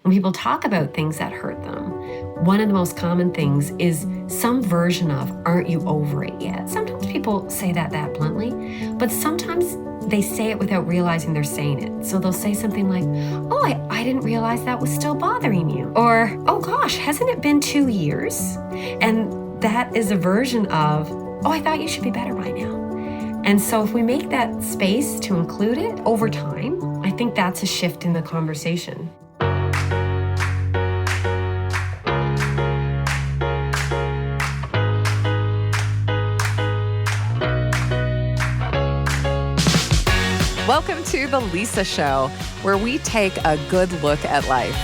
When people talk about things that hurt them, one of the most common things is some version of, aren't you over it yet? Sometimes people say that bluntly, but sometimes they say it without realizing they're saying it. So they'll say something like, oh, I didn't realize that was still bothering you. Or, oh gosh, hasn't it been 2 years? And that is a version of, oh, I thought you should be better by now. And so if we make that space to include it over time, I think that's a shift in the conversation. Welcome to The Lisa Show, where we take a good look at life.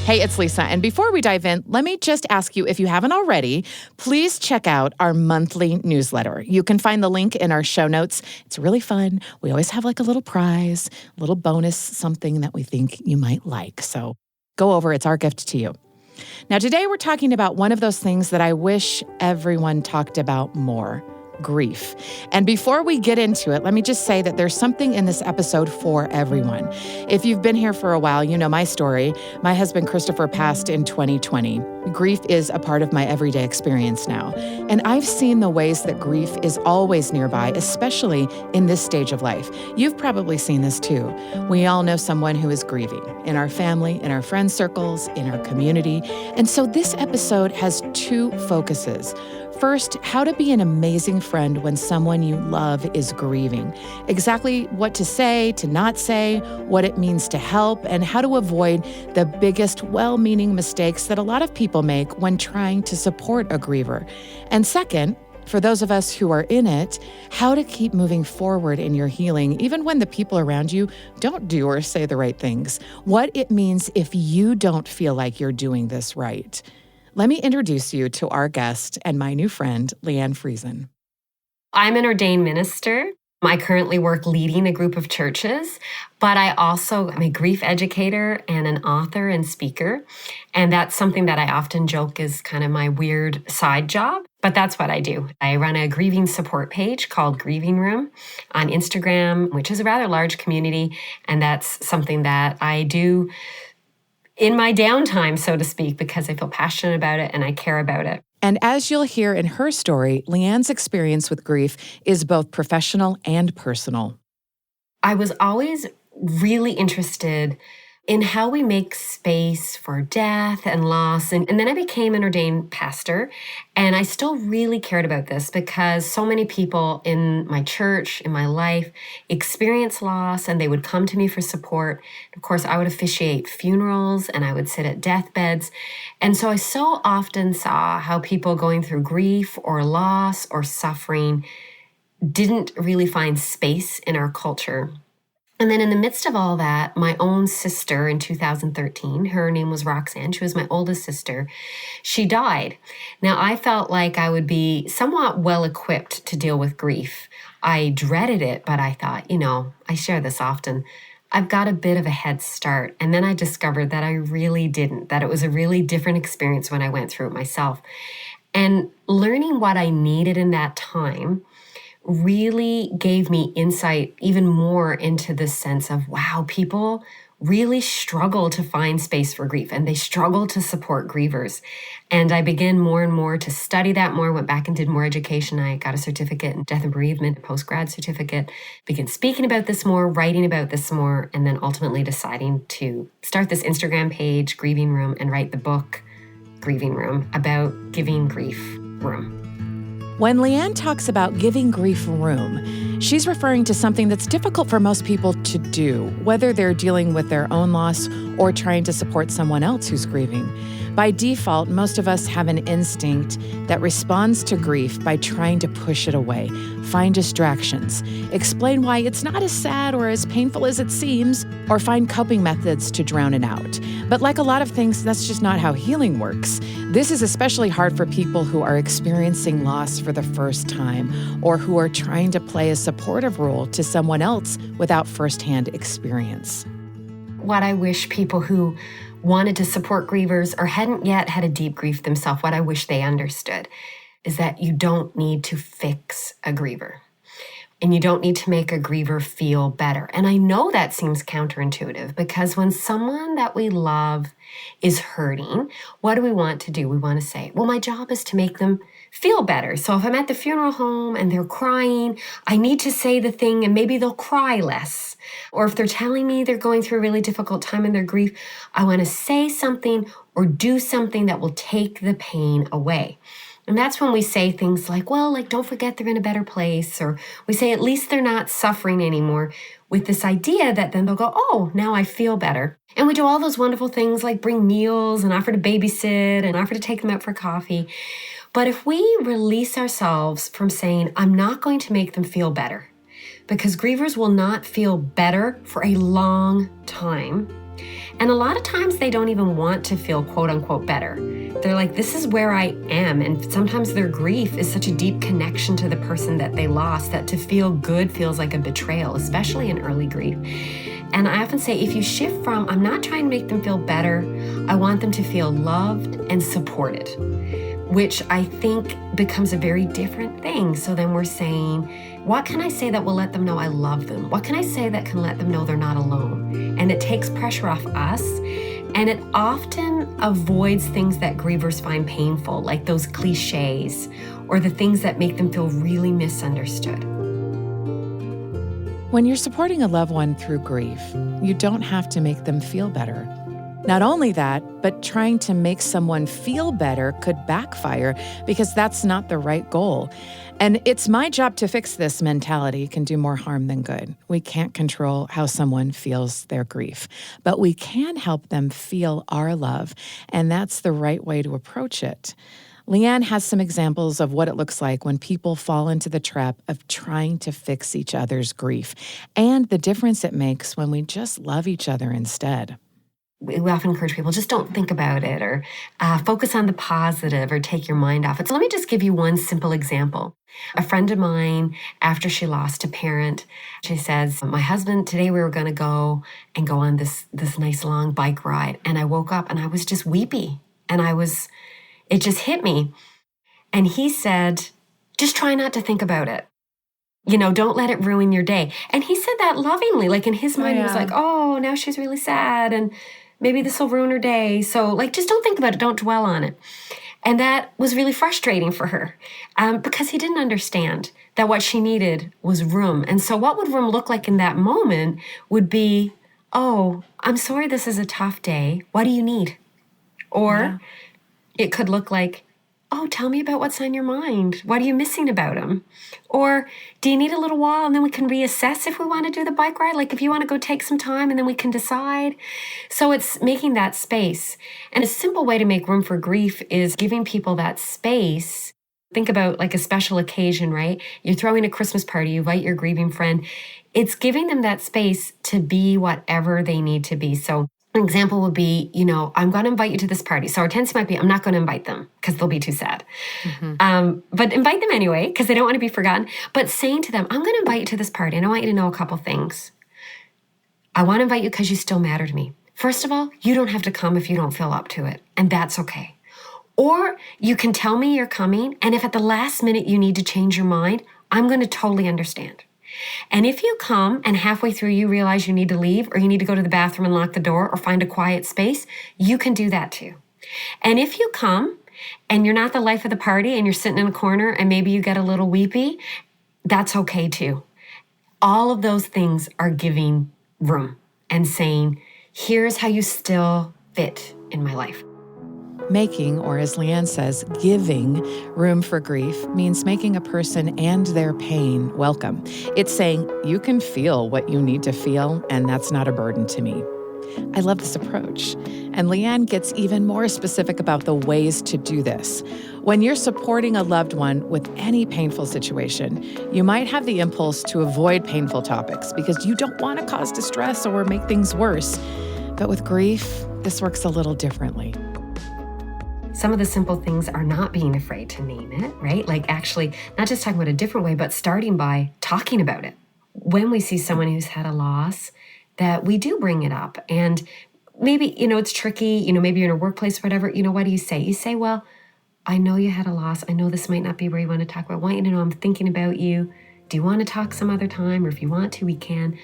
Hey, it's Lisa. And before we dive in, let me just ask you, if you haven't already, please check out our monthly newsletter. You can find the link in our show notes. It's really fun. We always have like a little prize, a little bonus, something that we think you might like. So go over. It's our gift to you. Now, today we're talking about one of those things that I wish everyone talked about more: grief. And before we get into it, let me just say that there's something in this episode for everyone. If you've been here for a while, you know my story. My husband, Christopher, passed in 2020. Grief is a part of my everyday experience now. And I've seen the ways that grief is always nearby, especially in this stage of life. You've probably seen this too. We all know someone who is grieving in our family, in our friend circles, in our community. And so this episode has two focuses. First, how to be an amazing friend when someone you love is grieving. Exactly what to say, to not say, what it means to help, and how to avoid the biggest well-meaning mistakes that a lot of people make when trying to support a griever. And second, for those of us who are in it, how to keep moving forward in your healing, even when the people around you don't do or say the right things. What it means if you don't feel like you're doing this right. Let me introduce you to our guest and my new friend, Leanne Friesen. I'm an ordained minister. I currently work leading a group of churches, but I also am a grief educator and an author and speaker. And that's something that I often joke is kind of my weird side job, but that's what I do. I run a grieving support page called Grieving Room on Instagram, which is a rather large community. And that's something that I do in my downtime, so to speak, because I feel passionate about it and I care about it. And as you'll hear in her story, Leanne's experience with grief is both professional and personal. I was always really interested in how we make space for death and loss. And then I became an ordained pastor. And I still really cared about this because so many people in my church, in my life, experience loss and they would come to me for support. Of course, I would officiate funerals and I would sit at deathbeds. And so I so often saw how people going through grief or loss or suffering didn't really find space in our culture. And then in the midst of all that, my own sister in 2013, her name was Roxanne, she was my oldest sister, she died. Now, I felt like I would be somewhat well-equipped to deal with grief. I dreaded it, but I thought, I share this often, I've got a bit of a head start. And then I discovered that I really didn't, that it was a really different experience when I went through it myself. And learning what I needed in that time really gave me insight even more into this sense of, wow, people really struggle to find space for grief and they struggle to support grievers. And I began more and more to study that more, went back and did more education. I got a certificate in death and bereavement, a post-grad certificate, began speaking about this more, writing about this more, and then ultimately deciding to start this Instagram page, Grieving Room, and write the book, Grieving Room, about giving grief room. When Leanne talks about giving grief room, she's referring to something that's difficult for most people to do, whether they're dealing with their own loss or trying to support someone else who's grieving. By default, most of us have an instinct that responds to grief by trying to push it away, find distractions, explain why it's not as sad or as painful as it seems, or find coping methods to drown it out. But like a lot of things, that's just not how healing works. This is especially hard for people who are experiencing loss for the first time or who are trying to play a supportive role to someone else without firsthand experience. What I wish people who wanted to support grievers or hadn't yet had a deep grief themselves, what I wish they understood is that you don't need to fix a griever. and you don't need to make a griever feel better. And I know that seems counterintuitive because when someone that we love is hurting, what do we want to do? We want to say, well, my job is to make them feel better. So if I'm at the funeral home and they're crying, I need to say the thing and maybe they'll cry less. Or if they're telling me they're going through a really difficult time in their grief, I want to say something or do something that will take the pain away. And that's when we say things like, well, like, don't forget they're in a better place. Or we say, at least they're not suffering anymore, with this idea that then they'll go, oh, now I feel better. And we do all those wonderful things like bring meals and offer to babysit and offer to take them out for coffee. But if we release ourselves from saying, I'm not going to make them feel better, because grievers will not feel better for a long time. And a lot of times they don't even want to feel quote unquote better. They're like, this is where I am. And sometimes their grief is such a deep connection to the person that they lost that to feel good feels like a betrayal, especially in early grief. And I often say, if you shift from, I'm not trying to make them feel better, I want them to feel loved and supported, which I think becomes a very different thing. So then we're saying, what can I say that will let them know I love them? What can I say that can let them know they're not alone? And it takes pressure off us, and it often avoids things that grievers find painful, like those cliches or the things that make them feel really misunderstood. When you're supporting a loved one through grief, you don't have to make them feel better. Not only that, but trying to make someone feel better could backfire because that's not the right goal. And it's my job to fix this mentality can do more harm than good. We can't control how someone feels their grief, but we can help them feel our love, and that's the right way to approach it. Leanne has some examples of what it looks like when people fall into the trap of trying to fix each other's grief and the difference it makes when we just love each other instead. We often encourage people, just don't think about it, or focus on the positive, or take your mind off it. So let me just give you one simple example. A friend of mine, after she lost a parent, she says, my husband, today we were going to go on this nice long bike ride. And I woke up and I was just weepy. And it just hit me. And he said, just try not to think about it. Don't let it ruin your day. And he said that lovingly, like in his mind, He was like, oh, now she's really sad and maybe this will ruin her day. So like, just don't think about it. Don't dwell on it. And that was really frustrating for her because he didn't understand that what she needed was room. And so what would room look like in that moment would be, oh, I'm sorry this is a tough day. What do you need? Or it could look like, oh, tell me about what's on your mind. What are you missing about him? Or do you need a little while and then we can reassess if we want to do the bike ride? Like if you want to go take some time and then we can decide. So it's making that space. And a simple way to make room for grief is giving people that space. Think about like a special occasion, right? You're throwing a Christmas party, you invite your grieving friend. It's giving them that space to be whatever they need to be. So an example would be, I'm going to invite you to this party. So our tendency might be, I'm not going to invite them because they'll be too sad. Mm-hmm. But invite them anyway because they don't want to be forgotten. But saying to them, I'm going to invite you to this party and I want you to know a couple things. I want to invite you because you still matter to me. First of all, you don't have to come if you don't feel up to it. And that's okay. Or you can tell me you're coming. And if at the last minute you need to change your mind, I'm going to totally understand. And if you come and halfway through you realize you need to leave or you need to go to the bathroom and lock the door or find a quiet space, you can do that too. And if you come and you're not the life of the party and you're sitting in a corner and maybe you get a little weepy, that's okay too. All of those things are giving room and saying, here's how you still fit in my life. Making, or as Leanne says, giving room for grief means making a person and their pain welcome. It's saying, you can feel what you need to feel, and that's not a burden to me. I love this approach. And Leanne gets even more specific about the ways to do this. When you're supporting a loved one with any painful situation, you might have the impulse to avoid painful topics because you don't want to cause distress or make things worse. But with grief, this works a little differently. Some of the simple things are not being afraid to name it, right? Like actually not just talking about a different way, but starting by talking about it. When we see someone who's had a loss, that we do bring it up. And maybe, it's tricky, maybe you're in a workplace or whatever, what do you say? You say, well, I know you had a loss. I know this might not be where you want to talk about. I want you to know I'm thinking about you. do you want to talk some other time? Or if you want to, we can.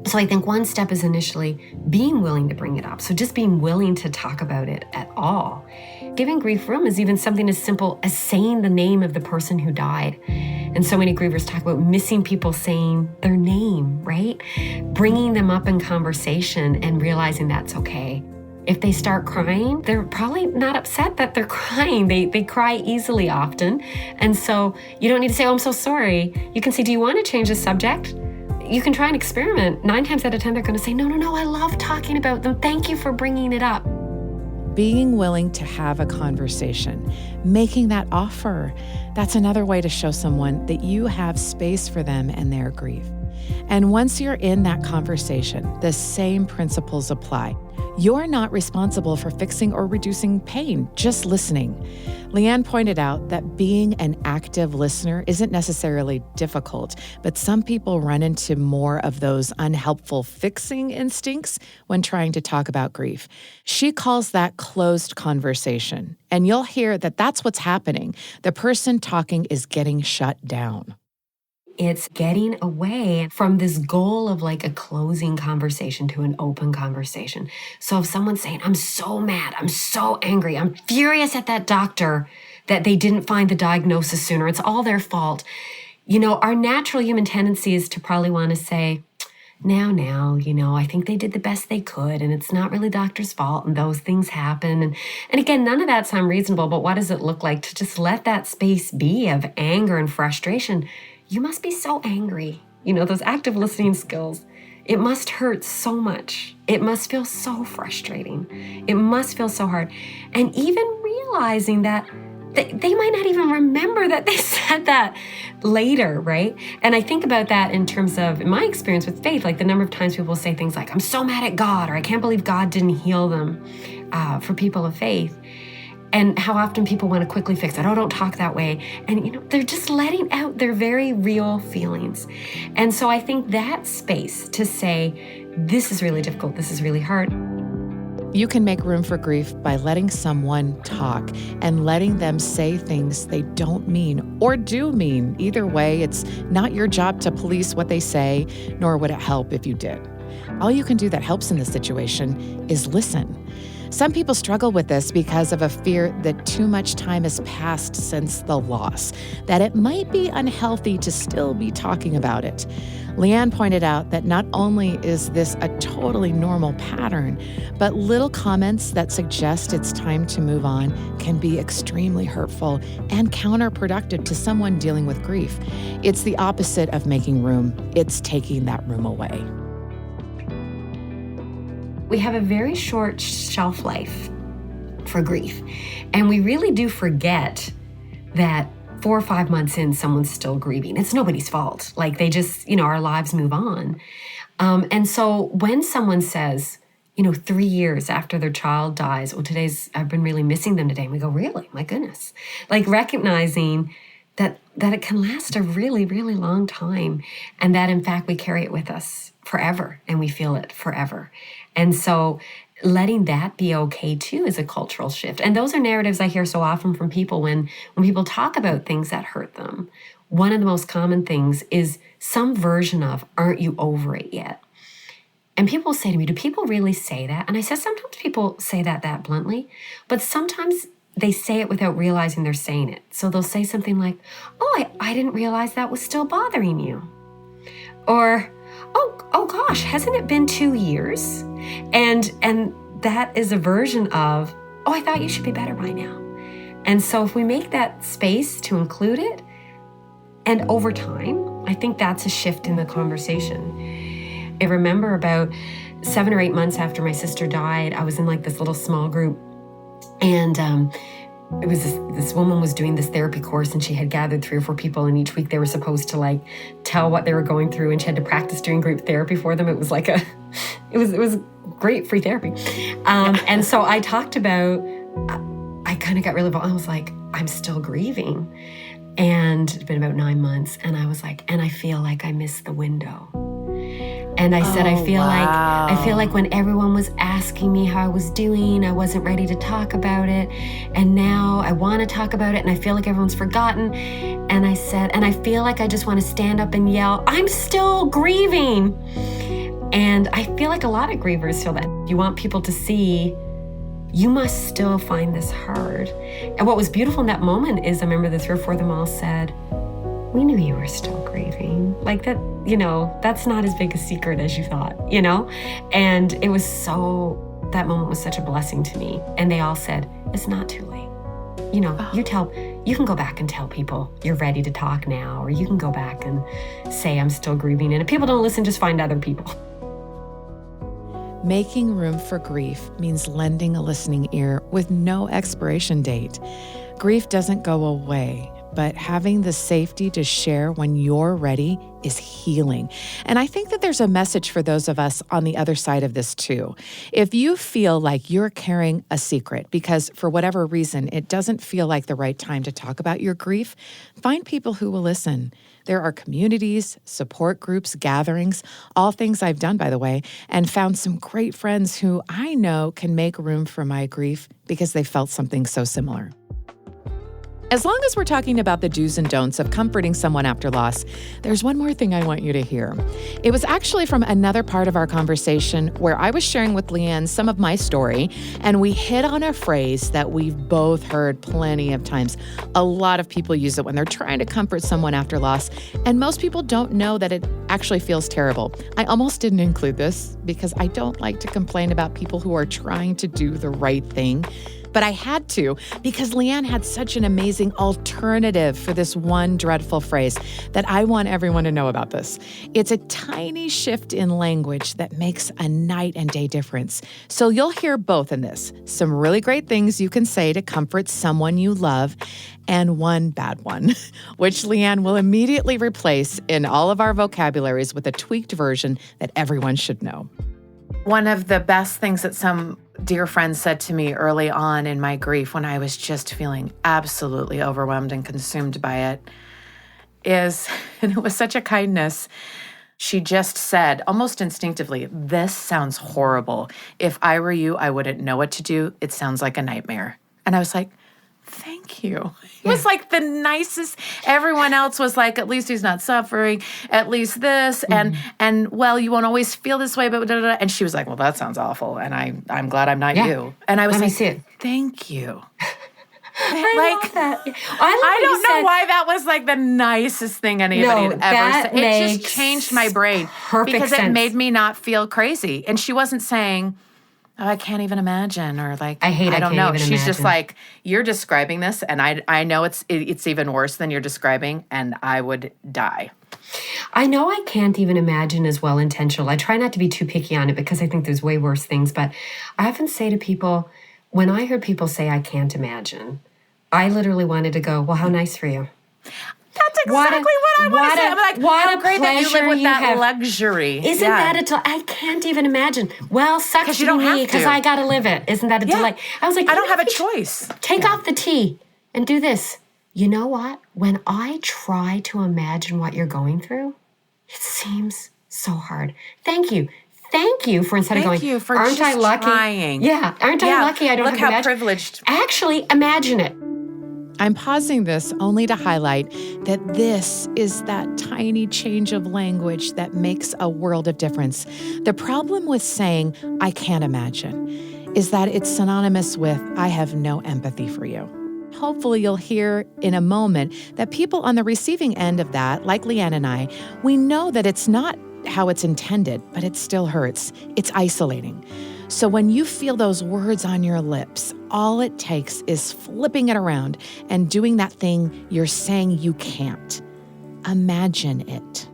So I think one step is initially being willing to bring it up. So just being willing to talk about it at all. Giving grief room is even something as simple as saying the name of the person who died. And so many grievers talk about missing people saying their name, right? Bringing them up in conversation and realizing that's okay. If they start crying, they're probably not upset that they're crying. They cry easily often. And so you don't need to say, oh, I'm so sorry. You can say, do you want to change the subject? You can try and experiment. 9 times out of 10, they're going to say, no, I love talking about them. Thank you for bringing it up. Being willing to have a conversation, making that offer, that's another way to show someone that you have space for them and their grief. And once you're in that conversation, the same principles apply. You're not responsible for fixing or reducing pain, just listening. Leanne pointed out that being an active listener isn't necessarily difficult, but some people run into more of those unhelpful fixing instincts when trying to talk about grief. She calls that closed conversation, and you'll hear that that's what's happening. The person talking is getting shut down. It's getting away from this goal of like a closing conversation to an open conversation. So if someone's saying, I'm so mad, I'm so angry, I'm furious at that doctor that they didn't find the diagnosis sooner, it's all their fault. Our natural human tendency is to probably want to say, now, I think they did the best they could and it's not really doctor's fault and those things happen. And again, none of that sounds reasonable, but what does it look like to just let that space be of anger and frustration? You must be so angry. Those active listening skills. It must hurt so much. It must feel so frustrating. It must feel so hard. And even realizing that they might not even remember that they said that later, right? And I think about that in terms of, in my experience with faith, like the number of times people say things like, I'm so mad at God, or I can't believe God didn't heal them for people of faith. And how often people want to quickly fix it. Oh, don't talk that way. And, they're just letting out their very real feelings. And so I think that space to say, this is really difficult, this is really hard. You can make room for grief by letting someone talk and letting them say things they don't mean or do mean. Either way, it's not your job to police what they say, nor would it help if you did. All you can do that helps in this situation is listen. Some people struggle with this because of a fear that too much time has passed since the loss, that it might be unhealthy to still be talking about it. Leanne pointed out that not only is this a totally normal pattern, but little comments that suggest it's time to move on can be extremely hurtful and counterproductive to someone dealing with grief. It's the opposite of making room. It's taking that room away. We have a very short shelf life for grief. And we really do forget that 4 or 5 months in, someone's still grieving. It's nobody's fault. Like they just, our lives move on. And so when someone says, 3 years after their child dies, I've been really missing them today. And we go, really? My goodness. Like recognizing that it can last a really, really long time. And that in fact, we carry it with us forever and we feel it forever. And so letting that be okay too is a cultural shift. And those are narratives I hear so often from people when people talk about things that hurt them. One of the most common things is some version of, aren't you over it yet? And people say to me, do people really say that? And I said, sometimes people say that bluntly, but sometimes they say it without realizing they're saying it. So they'll say something like, oh, I didn't realize that was still bothering you. Or, oh gosh, hasn't it been 2 years? And that is a version of, oh, I thought you should be better by now. And so if we make that space to include it, and over time, I think that's a shift in the conversation. I remember about 7 or 8 months after my sister died, I was in like this little small group, and it was this woman was doing this therapy course, and she had gathered 3 or 4 people, and each week they were supposed to like tell what they were going through, and she had to practice doing group therapy for them. It was like it was great free therapy. And so I talked about, I kind of got really involved. I was like, I'm still grieving. And it's been about 9 months. And I was like, and I feel like I missed the window. And I said, wow. I feel like when everyone was asking me how I was doing, I wasn't ready to talk about it. And now I want to talk about it, and I feel like everyone's forgotten. And I said, and I feel like I just want to stand up and yell, I'm still grieving. And I feel like a lot of grievers feel that. You want people to see, you must still find this hard. And what was beautiful in that moment is I remember the 3 or 4 of them all said, we knew you were still grieving. Like that, that's not as big a secret as you thought, And it was that moment was such a blessing to me. And they all said, it's not too late. You can go back and tell people you're ready to talk now, or you can go back and say, I'm still grieving. And if people don't listen, just find other people. Making room for grief means lending a listening ear with no expiration date. Grief doesn't go away, but having the safety to share when you're ready is healing. And I think that there's a message for those of us on the other side of this too. If you feel like you're carrying a secret because for whatever reason, it doesn't feel like the right time to talk about your grief, find people who will listen. There are communities, support groups, gatherings, all things I've done, by the way, and found some great friends who I know can make room for my grief because they felt something so similar. As long as we're talking about the do's and don'ts of comforting someone after loss, there's one more thing I want you to hear. It was actually from another part of our conversation where I was sharing with Leanne some of my story, and we hit on a phrase that we've both heard plenty of times. A lot of people use it when they're trying to comfort someone after loss, and most people don't know that it actually feels terrible. I almost didn't include this because I don't like to complain about people who are trying to do the right thing. But I had to because Leanne had such an amazing alternative for this one dreadful phrase that I want everyone to know about this. It's a tiny shift in language that makes a night and day difference. So you'll hear both in this. Some really great things you can say to comfort someone you love, and one bad one, which Leanne will immediately replace in all of our vocabularies with a tweaked version that everyone should know. One of the best things that some dear friends said to me early on in my grief when I was just feeling absolutely overwhelmed and consumed by it is, and it was such a kindness, she just said, almost instinctively, this sounds horrible. If I were you, I wouldn't know what to do. It sounds like a nightmare. And I was like, thank you. It was like the nicest. Everyone else was like, at least he's not suffering, at least this, and well, you won't always feel this way, but da, da, da. And she was like, well, that sounds awful, and I'm glad I'm not you. And I was like, thank you. I love that. I don't know why that was like the nicest thing anybody had ever said. It just changed my brain because it made me not feel crazy. And she wasn't saying, oh, I can't even imagine, or like, I don't know. She's just like, you're describing this, and I know it's even worse than you're describing, and I would die. I know I can't even imagine is well-intentioned. I try not to be too picky on it because I think there's way worse things, but I often say to people, when I heard people say I can't imagine, I literally wanted to go, well, how nice for you. That's exactly what I want to say. I'm like, how great that you live with that luxury. Isn't that I can't even imagine. Well, sucks to me because I got to live it. Isn't that a delay? I was like, I don't have a choice. Take off the tea and do this. You know what? When I try to imagine what you're going through, it seems so hard. Thank you. Thank you for instead of going, aren't I lucky? Trying. Yeah, aren't I lucky? I don't have to imagine. Look how privileged. Actually, imagine it. I'm pausing this only to highlight that this is that tiny change of language that makes a world of difference. The problem with saying, I can't imagine, is that it's synonymous with, I have no empathy for you. Hopefully you'll hear in a moment that people on the receiving end of that, like Leanne and I, we know that it's not how it's intended, but it still hurts. It's isolating. So when you feel those words on your lips, all it takes is flipping it around and doing that thing you're saying you can't. Imagine it.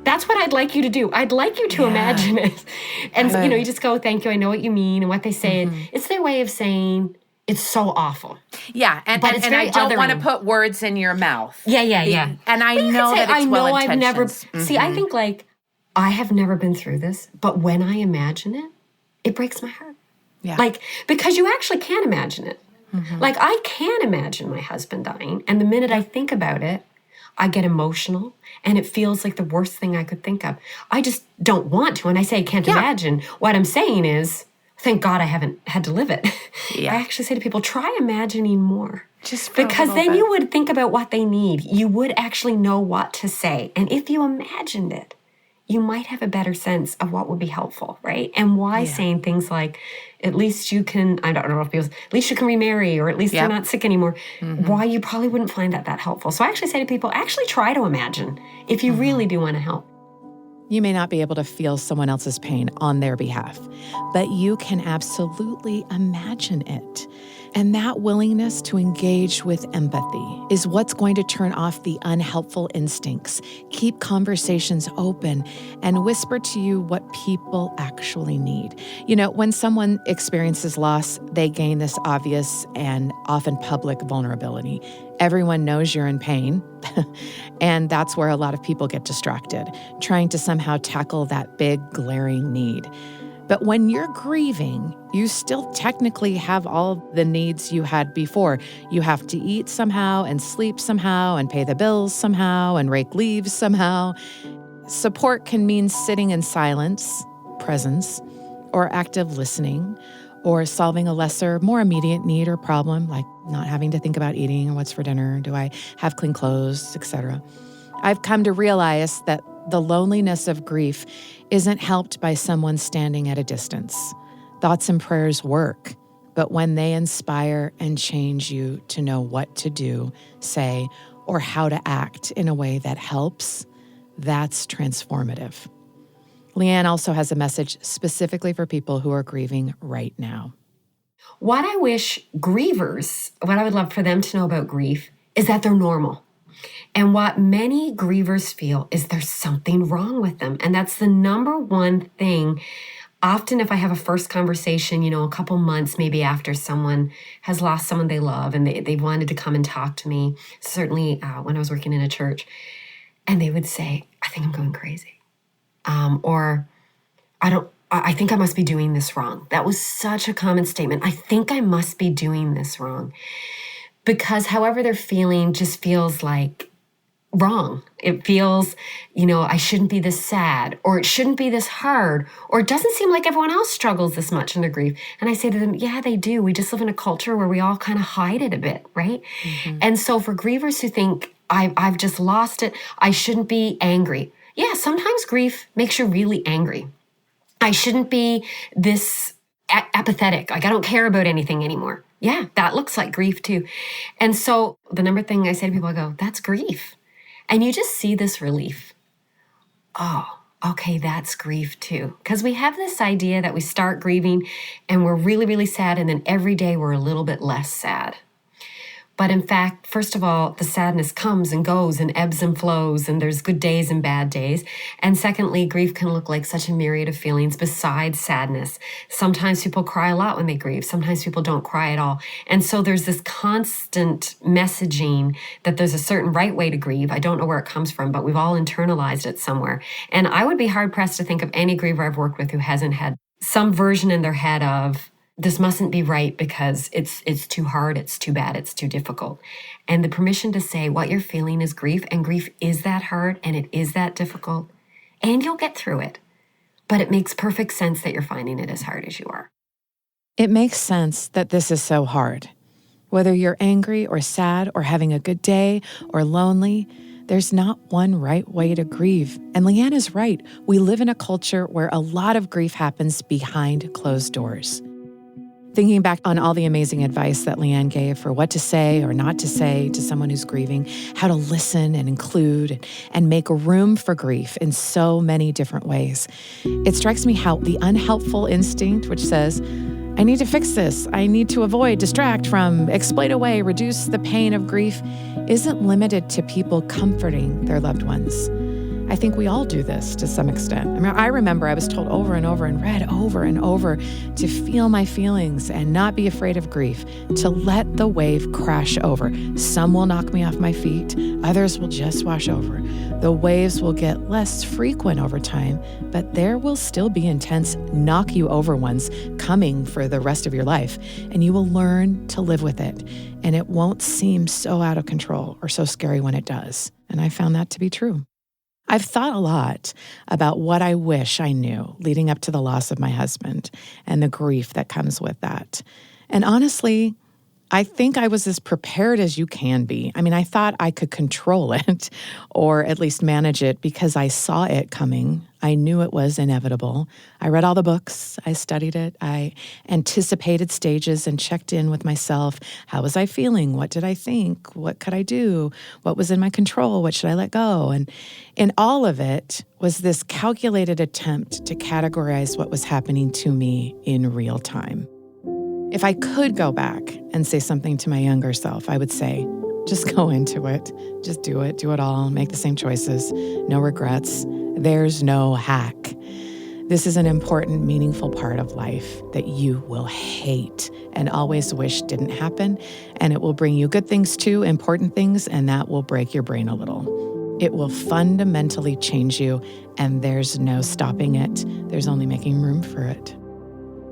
That's what I'd like you to do. I'd like you to imagine it. And, you just go, thank you, I know what you mean, and what they say. It's their way of saying, it's so awful. Yeah, and I don't want to put words in your mouth. Yeah. And I know that it's well-intentioned. I've never, see, I think I have never been through this, but when I imagine it, it breaks my heart. Yeah. Because you actually can't imagine it. I can imagine my husband dying, and the minute I think about it, I get emotional, and it feels like the worst thing I could think of. I just don't want to. When I say I can't imagine, what I'm saying is, thank God I haven't had to live it. Yeah. I actually say to people, try imagining more. Just for a Because little then bit. you would think about what they need. You would actually know what to say. And if you imagined it, you might have a better sense of what would be helpful, right? And why saying things like, at least you can, I don't know if people, at least you can remarry, or at least you're not sick anymore, why you probably wouldn't find that helpful. So I actually say to people, actually try to imagine if you really do want to help. You may not be able to feel someone else's pain on their behalf, but you can absolutely imagine it. And that willingness to engage with empathy is what's going to turn off the unhelpful instincts, keep conversations open, and whisper to you what people actually need. You know, when someone experiences loss, they gain this obvious and often public vulnerability. Everyone knows you're in pain, and that's where a lot of people get distracted, trying to somehow tackle that big, glaring need. But when you're grieving, you still technically have all the needs you had before. You have to eat somehow, and sleep somehow, and pay the bills somehow, and rake leaves somehow. Support can mean sitting in silence, presence, or active listening, or solving a lesser, more immediate need or problem, like not having to think about eating or what's for dinner, do I have clean clothes, etc. I've come to realize that the loneliness of grief isn't helped by someone standing at a distance. Thoughts and prayers work, but when they inspire and change you to know what to do, say, or how to act in a way that helps, that's transformative. Leanne also has a message specifically for people who are grieving right now. What I wish grievers, what I would love for them to know about grief is that they're normal. And what many grievers feel is there's something wrong with them. And that's the number one thing. Often if I have a first conversation, a couple months maybe after someone has lost someone they love and they wanted to come and talk to me, certainly when I was working in a church, and they would say, I think I'm going crazy. Or I think I must be doing this wrong. That was such a common statement. I think I must be doing this wrong. Because however they're feeling just feels like wrong. It feels, I shouldn't be this sad, or it shouldn't be this hard, or it doesn't seem like everyone else struggles this much in their grief. And I say to them, yeah, they do. We just live in a culture where we all kind of hide it a bit, right? Mm-hmm. And so for grievers who think, I've just lost it, I shouldn't be angry. Yeah, sometimes grief makes you really angry. I shouldn't be this apathetic. Like I don't care about anything anymore. Yeah, that looks like grief too. And so the number thing I say to people, I go, that's grief. And you just see this relief. Oh, okay, that's grief too. Because we have this idea that we start grieving and we're really, really sad. And then every day we're a little bit less sad. But in fact, first of all, the sadness comes and goes and ebbs and flows, and there's good days and bad days. And secondly, grief can look like such a myriad of feelings besides sadness. Sometimes people cry a lot when they grieve. Sometimes people don't cry at all. And so there's this constant messaging that there's a certain right way to grieve. I don't know where it comes from, but we've all internalized it somewhere. And I would be hard-pressed to think of any griever I've worked with who hasn't had some version in their head of, this mustn't be right because it's too hard, it's too bad, it's too difficult. And the permission to say what you're feeling is grief, and grief is that hard and it is that difficult, and you'll get through it. But it makes perfect sense that you're finding it as hard as you are. It makes sense that this is so hard. Whether you're angry or sad or having a good day or lonely, there's not one right way to grieve. And Leanne is right. We live in a culture where a lot of grief happens behind closed doors. Thinking back on all the amazing advice that Leanne gave for what to say or not to say to someone who's grieving, how to listen and include and make room for grief in so many different ways, it strikes me how the unhelpful instinct, which says, I need to fix this, I need to avoid, distract from, explain away, reduce the pain of grief, isn't limited to people comforting their loved ones. I think we all do this to some extent. I remember I was told over and over and read over and over to feel my feelings and not be afraid of grief, to let the wave crash over. Some will knock me off my feet, others will just wash over. The waves will get less frequent over time, but there will still be intense knock you over ones coming for the rest of your life, and you will learn to live with it, and it won't seem so out of control or so scary when it does. And I found that to be true. I've thought a lot about what I wish I knew leading up to the loss of my husband and the grief that comes with that. And honestly, I think I was as prepared as you can be. I mean, I thought I could control it or at least manage it because I saw it coming. I knew it was inevitable. I read all the books. I studied it. I anticipated stages and checked in with myself. How was I feeling? What did I think? What could I do? What was in my control? What should I let go? And in all of it was this calculated attempt to categorize what was happening to me in real time. If I could go back and say something to my younger self, I would say, just go into it. Just do it all, make the same choices, no regrets. There's no hack. This is an important, meaningful part of life that you will hate and always wish didn't happen. And it will bring you good things too, important things, and that will break your brain a little. It will fundamentally change you, and there's no stopping it. There's only making room for it.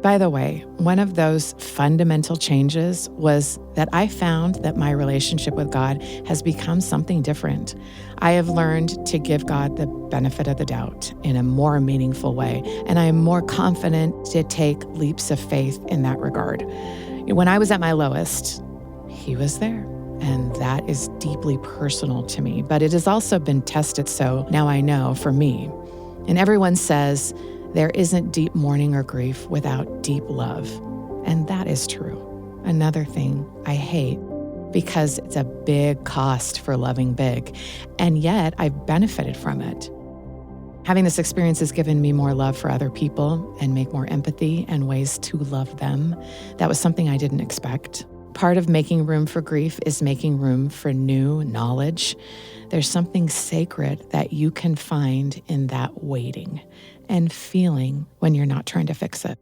By the way, one of those fundamental changes was that I found that my relationship with God has become something different. I have learned to give God the benefit of the doubt in a more meaningful way, and I am more confident to take leaps of faith in that regard. When I was at my lowest, He was there, and that is deeply personal to me, but it has also been tested, so now I know for me. And everyone says, there isn't deep mourning or grief without deep love. And that is true. Another thing I hate because it's a big cost for loving big. And yet I've benefited from it. Having this experience has given me more love for other people and make more empathy and ways to love them. That was something I didn't expect. Part of making room for grief is making room for new knowledge. There's something sacred that you can find in that waiting and feeling when you're not trying to fix it.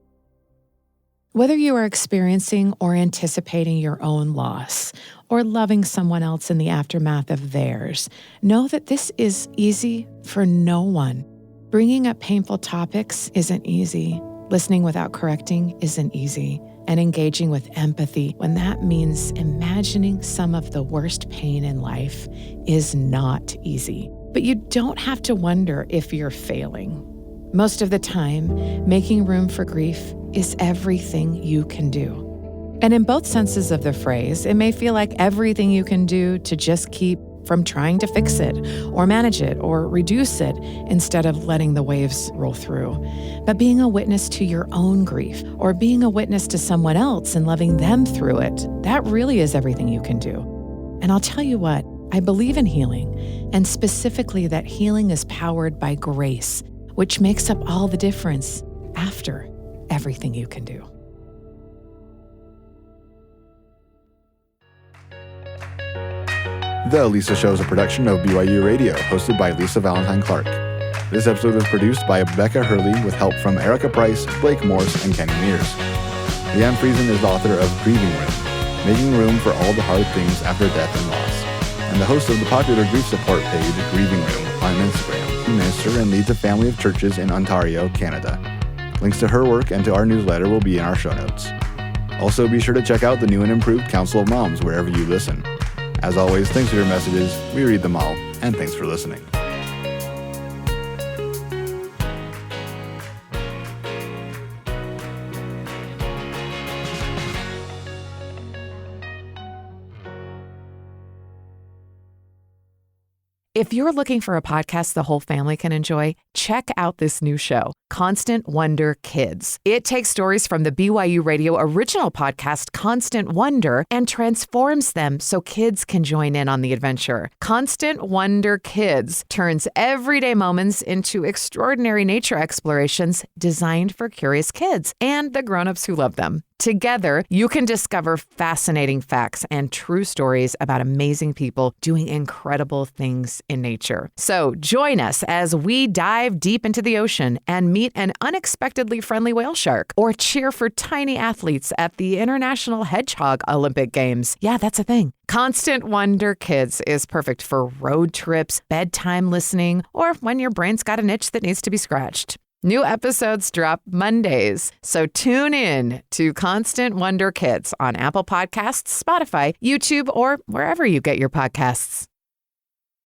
Whether you are experiencing or anticipating your own loss or loving someone else in the aftermath of theirs, know that this is easy for no one. Bringing up painful topics isn't easy. Listening without correcting isn't easy. And engaging with empathy, when that means imagining some of the worst pain in life, is not easy. But you don't have to wonder if you're failing. Most of the time, making room for grief is everything you can do. And in both senses of the phrase, it may feel like everything you can do to just keep from trying to fix it or manage it or reduce it instead of letting the waves roll through. But being a witness to your own grief or being a witness to someone else and loving them through it, that really is everything you can do. And I'll tell you what, I believe in healing, and specifically that healing is powered by grace, which makes up all the difference after everything you can do. The Lisa Show is a production of BYU Radio, hosted by Lisa Valentine Clark. This episode was produced by Becca Hurley with help from Erica Price, Blake Morse, and Kenny Mears. Leanne Friesen is the author of Grieving Room, Making Room for All the Hard Things After Death and Loss, and the host of the popular grief support page Grieving Room on Instagram. She ministers and leads a family of churches in Ontario, Canada. Links to her work and to our newsletter will be in our show notes. Also, be sure to check out the new and improved Council of Moms wherever you listen. As always, thanks for your messages. We read them all, and thanks for listening. If you're looking for a podcast the whole family can enjoy, check out this new show, Constant Wonder Kids. It takes stories from the BYU Radio original podcast, Constant Wonder, and transforms them so kids can join in on the adventure. Constant Wonder Kids turns everyday moments into extraordinary nature explorations designed for curious kids and the grown-ups who love them. Together, you can discover fascinating facts and true stories about amazing people doing incredible things in nature. So join us as we dive deep into the ocean and meet an unexpectedly friendly whale shark, or cheer for tiny athletes at the International Hedgehog Olympic Games. Yeah, that's a thing. Constant Wonder Kids is perfect for road trips, bedtime listening, or when your brain's got an itch that needs to be scratched. New episodes drop Mondays, so tune in to Constant Wonder Kids on Apple Podcasts, Spotify, YouTube, or wherever you get your podcasts.